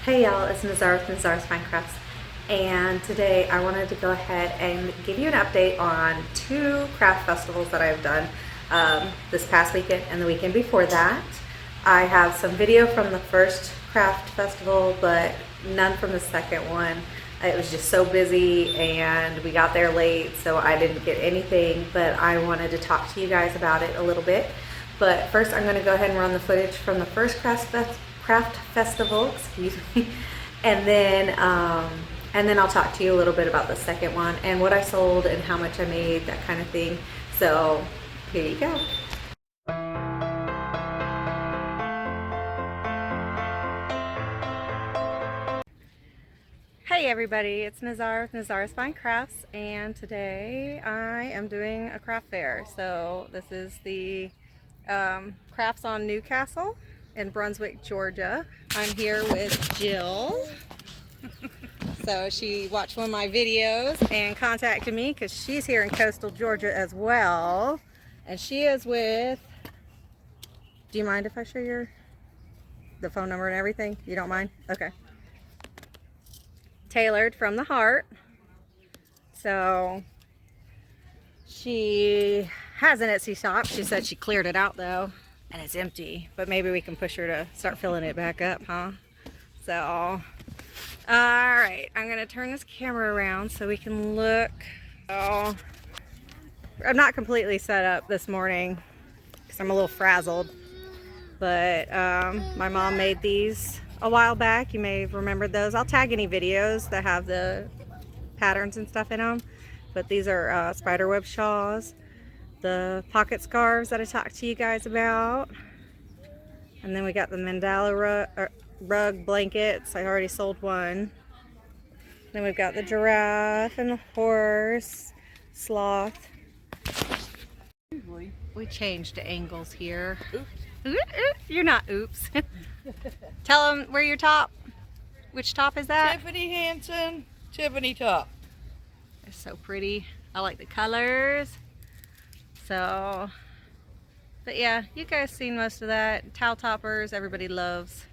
Hey y'all, it's Nazar with Nazarasfinecrafts, and today I wanted to go ahead and give you an update on two craft festivals that I've done this past weekend and the weekend before that. I have some video from the first craft festival, but none from the second one. It was just so busy and we got there late, so I didn't get anything, but I wanted to talk to you guys about it a little bit. But first I'm going to go ahead and run the footage from the first craft festival, excuse me, and then I'll talk to you a little bit about the second one and what I sold and how much I made, that kind of thing. So here you go. Hey everybody, it's Nazar with Nazarasfinecrafts, and today I am doing a craft fair. So this is the Crafts on Newcastle in Brunswick, Georgia. I'm here with Jill. So she watched one of my videos and contacted me because she's here in coastal Georgia as well. And she is with, do you mind if I share the phone number and everything? You don't mind? Okay. Tailored from the Heart. So she has an Etsy shop. She said she cleared it out though, and it's empty, but maybe we can push her to start filling it back up, huh? So, all right, I'm gonna turn this camera around so we can look. So, I'm not completely set up this morning because I'm a little frazzled, but my mom made these a while back. You may have remembered those. I'll tag any videos that have the patterns and stuff in them, but these are spiderweb shawls, the pocket scarves that I talked to you guys about, and then we got the mandala rug blankets. I already sold one. Then we've got the giraffe and the horse, sloth. We changed angles here. Oops. You're not oops. Tell them where your top. Which top is that? Tiffany Hansen, Tiffany top. They're so pretty. I like the colors. So, but yeah, you guys seen most of that. Towel toppers, everybody loves.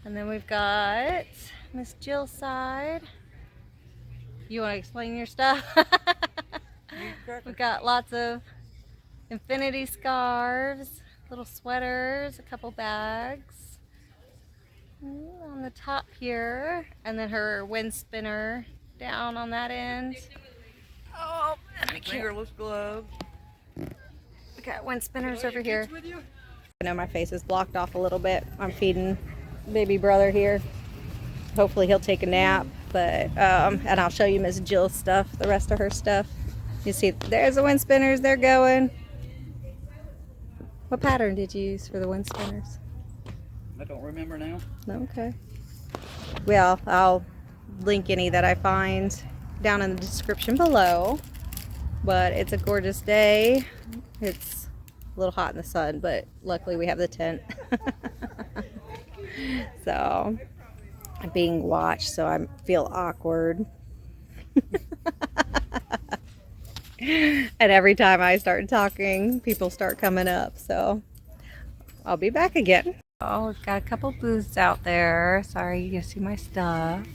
And then we've got Miss Jill's side. You want to explain your stuff? We've got lots of infinity scarves, little sweaters, a couple bags on the top here, and then her wind spinner down on that end. Oh, and Fingerless gloves. we got wind spinners over here. I know my face is blocked off a little bit. I'm feeding baby brother here. Hopefully he'll take a nap, but and I'll show you Miss Jill's stuff, the rest of her stuff. You see, there's the wind spinners. They're going. What pattern did you use for the wind spinners? I don't remember now. Okay. Well, I'll link any that I find down in the description below. But it's a gorgeous day. It's a little hot in the sun, but luckily we have the tent. So I'm being watched, so I feel awkward. And every time I start talking, people start coming up, so I'll be back again. Oh, we've got a couple booths out there. Sorry, you can see my stuff.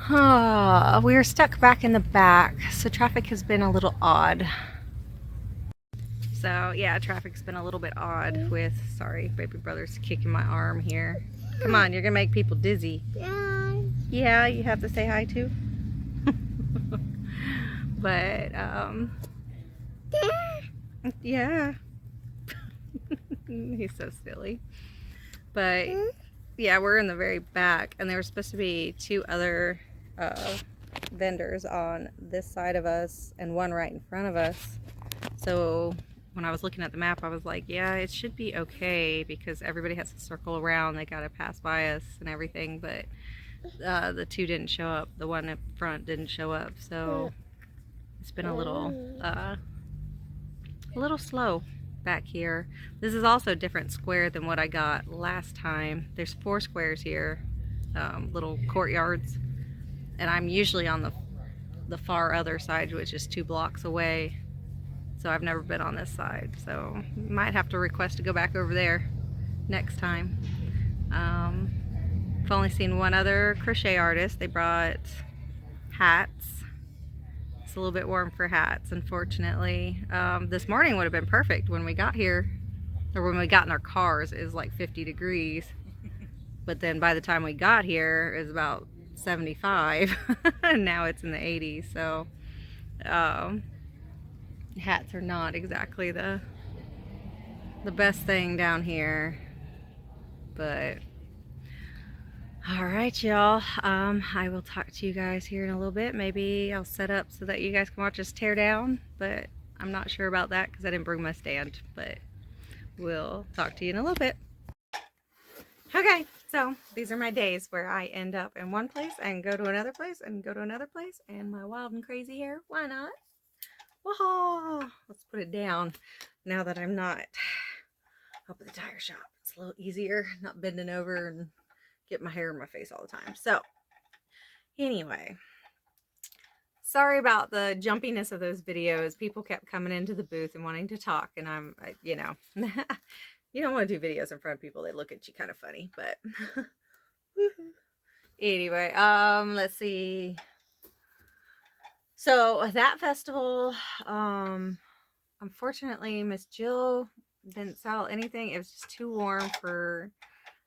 We're stuck back in the back, so traffic has been a little odd. So yeah, traffic's been a little bit odd with, sorry, baby brother's kicking my arm here. Come on, you're gonna make people dizzy. Yeah, you have to say hi too. But yeah. He's so silly. But yeah, we're in the very back, and there were supposed to be two other vendors on this side of us and one right in front of us. So when I was looking at the map, I was like, yeah, it should be okay because everybody has to circle around. They gotta pass by us and everything, but the two didn't show up. The one up front didn't show up, so it's been a little slow back here. This is also a different square than what I got last time. There's 4 squares here, little courtyards, and I'm usually on the far other side, which is 2 blocks away. So I've never been on this side, so might have to request to go back over there next time. I've only seen one other crochet artist. They brought hats. It's a little bit warm for hats, unfortunately. This morning would have been perfect when we got here, or when we got in our cars. It was like 50 degrees. But then by the time we got here, it was about 75. And now it's in the 80s. So hats are not exactly the best thing down here. But all right, y'all. I will talk to you guys here in a little bit. Maybe I'll set up so that you guys can watch us tear down, but I'm not sure about that because I didn't bring my stand. But we'll talk to you in a little bit. Okay, so these are my days where I end up in one place and go to another place and go to another place, and my wild and crazy hair. Why not? Whoa! Let's put it down now that I'm not up at the tire shop. It's a little easier, not bending over and get my hair in my face all the time. So anyway, sorry about the jumpiness of those videos. People kept coming into the booth and wanting to talk, and I'm, you know, you don't want to do videos in front of people. They look at you kind of funny, but anyway, let's see. So that festival, unfortunately, Miss Jill didn't sell anything. It was just too warm for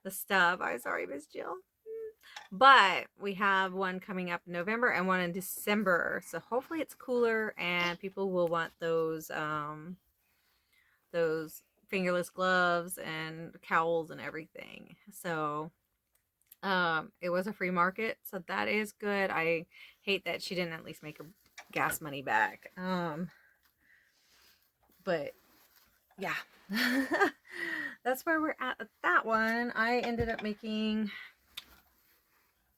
the stub. I'm sorry, Miss Jill. But we have one coming up in November and one in December. So hopefully it's cooler and people will want those fingerless gloves and cowls and everything. So it was a free market, so that is good. I hate that she didn't at least make her gas money back. But yeah. That's where we're at with that one. I ended up making,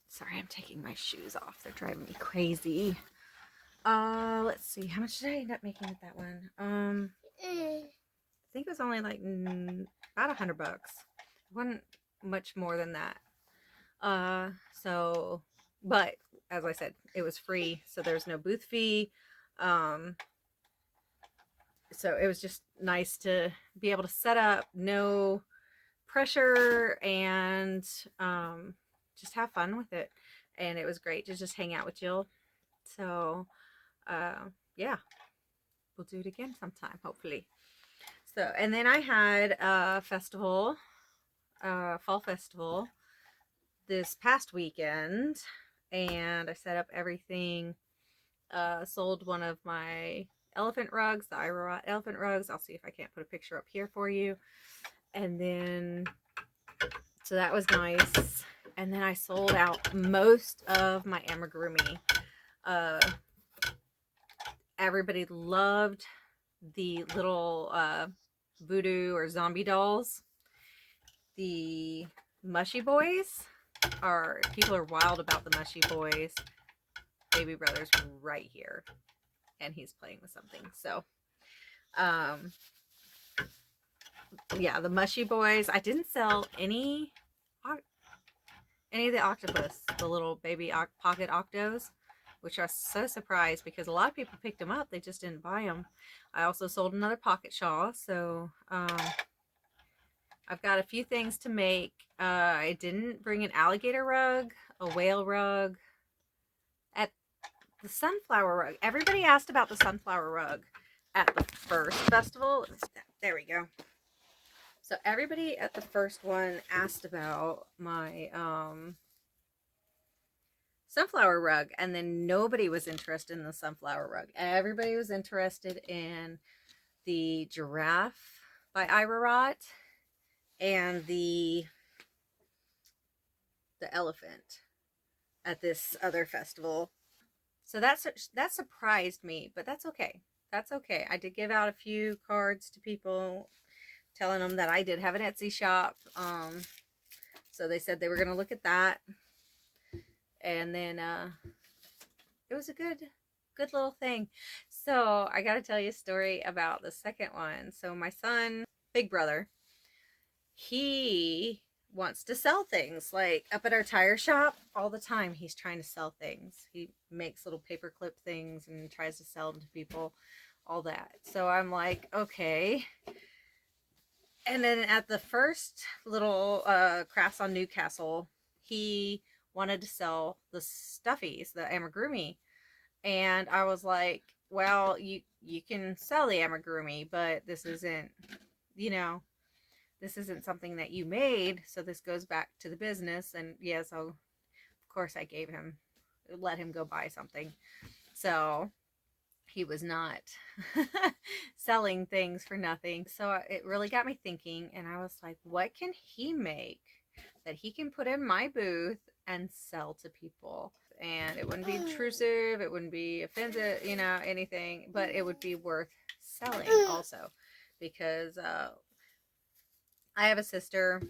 sorry, I'm taking my shoes off. They're driving me crazy. Let's see. How much did I end up making with that one? I think it was only like about $100. It wasn't much more than that. So, but as I said, it was free, so there's no booth fee. So it was just nice to be able to set up, no pressure, and just have fun with it. And it was great to just hang out with Jill. So yeah, we'll do it again sometime, hopefully. So, and then I had a festival, fall festival this past weekend, and I set up everything, sold one of my elephant rugs, the ROTT elephant rugs. I'll see if I can't put a picture up here for you. And then, so that was nice. And then I sold out most of my amigurumi. Everybody loved the little voodoo or zombie dolls. The mushy boys are, people are wild about the mushy boys. Baby brother's right here, and he's playing with something. So yeah, the mushy boys. I didn't sell any of the octopus, the little baby pocket octos, which I was so surprised because a lot of people picked them up. They just didn't buy them. I also sold another pocket shawl. So I've got a few things to make. I didn't bring an alligator rug, a whale rug, at the sunflower rug. Everybody asked about the sunflower rug at the first festival. There we go. So everybody at the first one asked about my sunflower rug, and then nobody was interested in the sunflower rug. Everybody was interested in the giraffe by ROTT and the elephant at this other festival. So that surprised me, but that's okay. That's okay. I did give out a few cards to people telling them that I did have an Etsy shop. So they said they were going to look at that. And then it was a good little thing. So I got to tell you a story about the second one. So my son, big brother, he wants to sell things. Like up at our tire shop all the time, he's trying to sell things. He makes little paperclip things and tries to sell them to people, all that. So I'm like, okay, And then at the first little crafts on Newcastle, he wanted to sell the stuffies, the amigurumi, and I was like, well, you can sell the amigurumi, but this isn't, you know, this isn't something that you made, so this goes back to the business. And yeah, so of course I let him go buy something. So he was not selling things for nothing. So it really got me thinking, and I was like, what can he make that he can put in my booth and sell to people? And it wouldn't be intrusive, it wouldn't be offensive, you know, anything, but it would be worth selling also, because I have a sister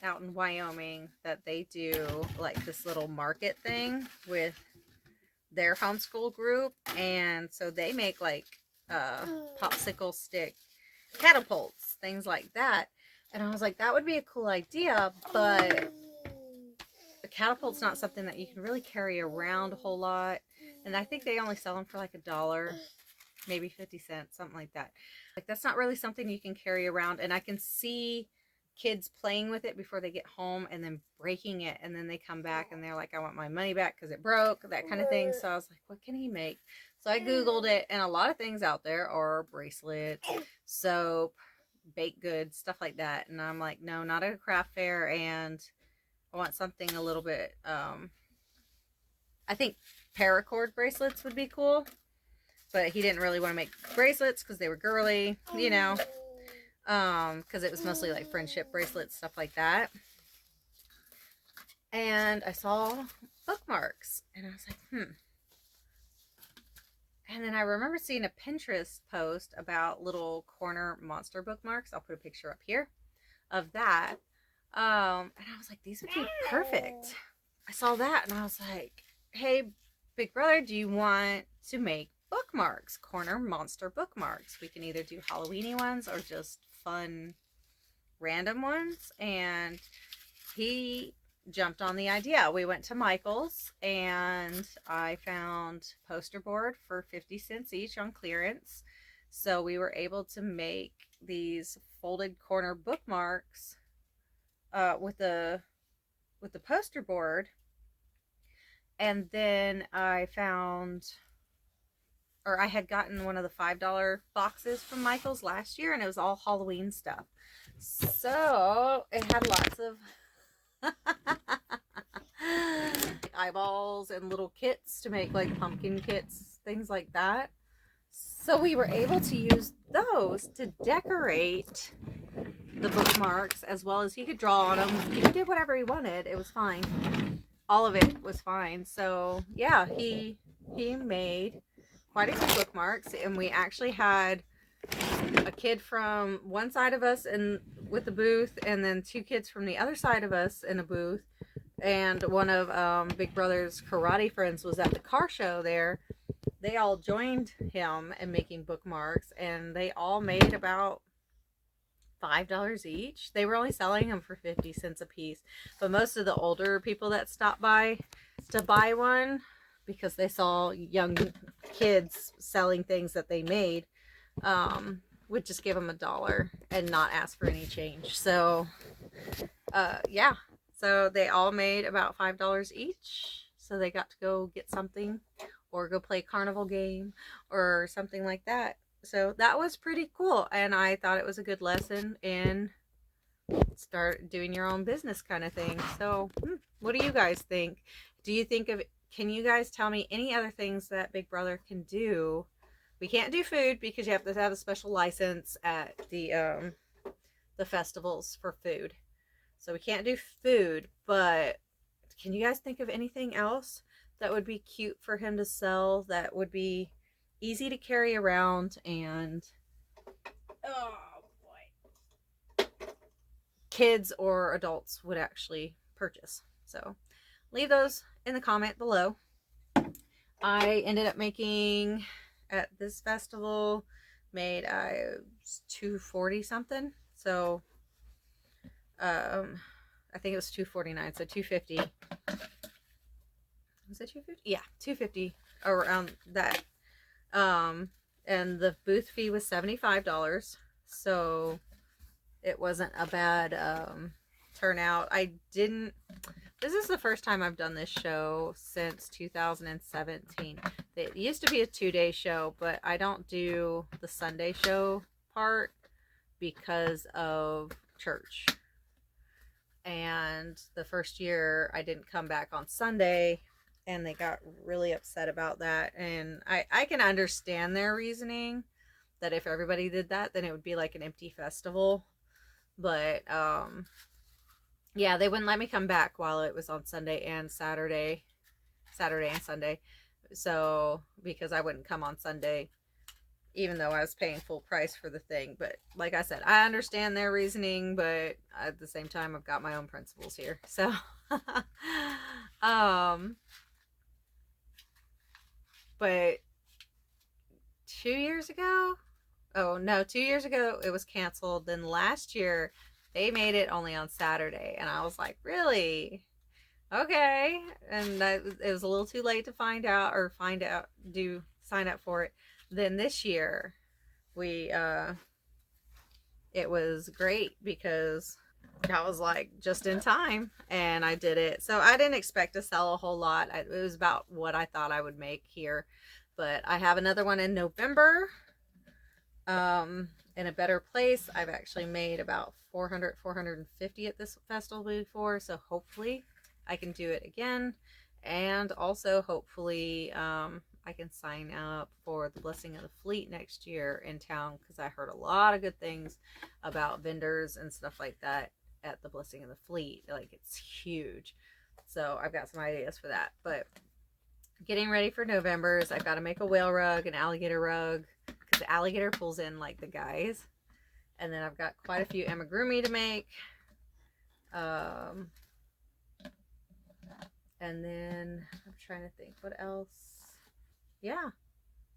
out in Wyoming that they do like this little market thing with their homeschool group, and so they make like popsicle stick catapults, things like that. And I was like, that would be a cool idea, but the catapult's not something that you can really carry around a whole lot, and I think they only sell them for like $1, maybe 50 cents, something like that. Like, that's not really something you can carry around, and I can see kids playing with it before they get home and then breaking it, and then they come back and they're like, I want my money back because it broke, that kind of thing. So I was like, what can he make? So I googled it, and a lot of things out there are bracelets, soap, baked goods, stuff like that. And I'm like, no, not at a craft fair, and I want something a little bit I think paracord bracelets would be cool, but he didn't really want to make bracelets because they were girly, you know, because it was mostly like friendship bracelets, stuff like that. And I saw bookmarks, and I was like, And then I remember seeing a Pinterest post about little corner monster bookmarks. I'll put a picture up here of that. And I was like, these would be perfect. I saw that, and I was like, hey, big brother, do you want to make bookmarks, corner monster bookmarks? We can either do Halloweeny ones or just fun random ones. And he jumped on the idea. We went to Michael's, and I found poster board for 50 cents each on clearance. So we were able to make these folded corner bookmarks with the poster board. And then I had gotten one of the $5 boxes from Michael's last year, and it was all Halloween stuff. So it had lots of eyeballs and little kits to make like pumpkin kits, things like that. So we were able to use those to decorate the bookmarks, as well as he could draw on them. He did whatever he wanted. It was fine. All of it was fine. So yeah, he made quite a few bookmarks, and we actually had a kid from one side of us with the booth, and then 2 kids from the other side of us in a booth. And one of Big Brother's karate friends was at the car show there. They all joined him in making bookmarks, and they all made about $5 each. They were only selling them for 50 cents a piece, but most of the older people that stopped by to buy one, because they saw young kids selling things that they made, would just give them $1 and not ask for any change. So yeah, so they all made about $5 each, so they got to go get something or go play a carnival game or something like that. So that was pretty cool, and I thought it was a good lesson in start doing your own business kind of thing. So what do you guys think? Can you guys tell me any other things that Big Brother can do? We can't do food because you have to have a special license at the festivals for food. So we can't do food, but can you guys think of anything else that would be cute for him to sell, that would be easy to carry around, and kids or adults would actually purchase? So leave those in the comment below. I ended up making, at this festival, made $240 something. So I think it was $249, so $250. Was it $250? Yeah, $250, around that. And the booth fee was $75. So it wasn't a bad turnout. This is the first time I've done this show since 2017. It used to be a 2-day show, but I don't do the Sunday show part because of church. And the first year I didn't come back on Sunday, and they got really upset about that. And I can understand their reasoning that if everybody did that, then it would be like an empty festival. But yeah, they wouldn't let me come back while it was on Sunday and Saturday and Sunday. So because I wouldn't come on Sunday, even though I was paying full price for the thing. But like I said, I understand their reasoning, but at the same time, I've got my own principles here. So but 2 years ago, oh no, 2 years ago it was canceled. Then last year they made it only on Saturday, and I was like, really? Okay. And it was a little too late to sign up for it. Then this year we it was great because I was like just in time, and I did it. So I didn't expect to sell a whole lot. It was about what I thought I would make here. But I have another one in November in a better place. I've actually made about 450 at this festival before, so hopefully I can do it again. And also hopefully I can sign up for the Blessing of the Fleet next year in town, because I heard a lot of good things about vendors and stuff like that at the Blessing of the Fleet. Like, it's huge. So I've got some ideas for that. But getting ready for November's, I've got to make a whale rug, an alligator rug, because the alligator pulls in like the guys. And then I've got quite a few amigurumi to make. And then I'm trying to think what else. Yeah,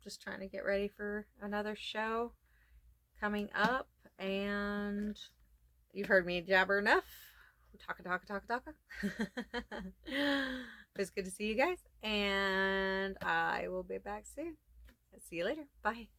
just trying to get ready for another show coming up. And you've heard me jabber enough. Talka. It's good to see you guys, and I will be back soon. See you later. Bye.